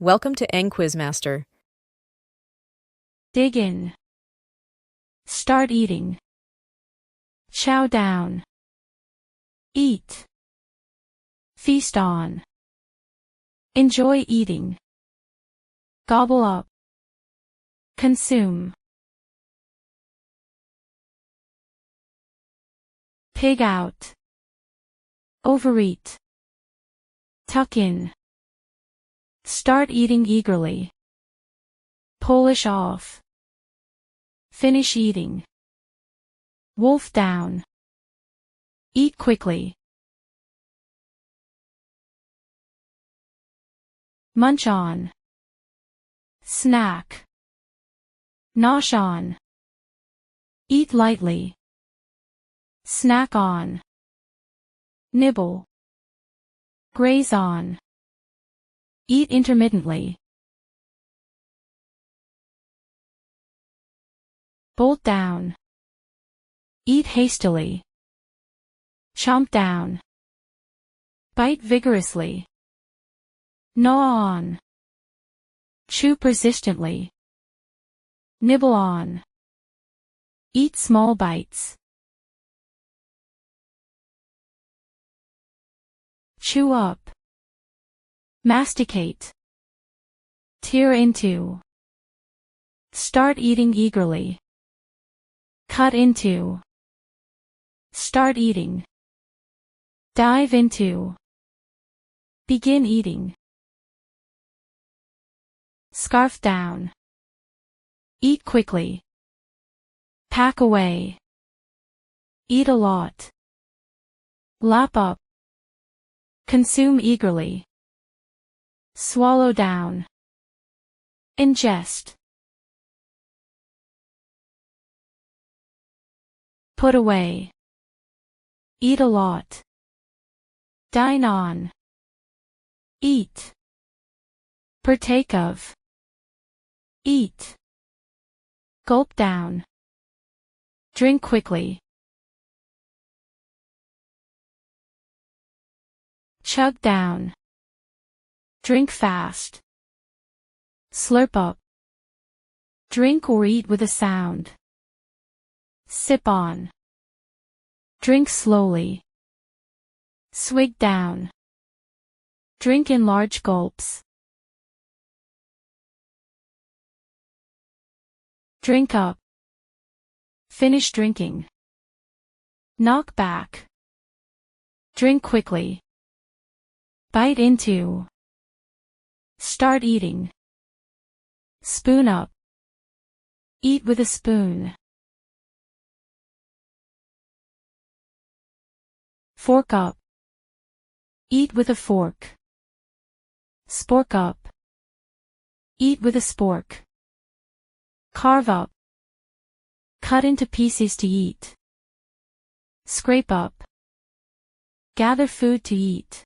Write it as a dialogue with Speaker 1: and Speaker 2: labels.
Speaker 1: Welcome to Eng Quizmaster.
Speaker 2: Dig in. Start eating. Chow down. Eat. Feast on. Enjoy eating. Gobble up. Consume. Pig out. Overeat. Tuck in. Start eating eagerly. Polish off. Finish eating. Wolf down. Eat quickly. Munch on. Snack. Nosh on. Eat lightly. Snack on. Nibble. Graze on. Eat intermittently. Bolt down. Eat hastily. Chomp down. Bite vigorously. Gnaw on. Chew persistently. Nibble on. Eat small bites. Chew up. Masticate. Tear into. Start eating eagerly. Cut into. Start eating. Dive into. Begin eating. Scarf down. Eat quickly. Pack away. Eat a lot. Lap up. Consume eagerly. Swallow down. Ingest. Put away. Eat a lot. Dine on. Eat. Partake of. Eat. Gulp down. Drink quickly. Chug down. Drink fast. Slurp up. Drink or eat with a sound. Sip on. Drink slowly. Swig down. Drink in large gulps. Drink up. Finish drinking. Knock back. Drink quickly. Bite into. Start eating. Spoon up. Eat with a spoon. Fork up. Eat with a fork. Spork up. Eat with a spork. Carve up. Cut into pieces to eat. Scrape up. Gather food to eat.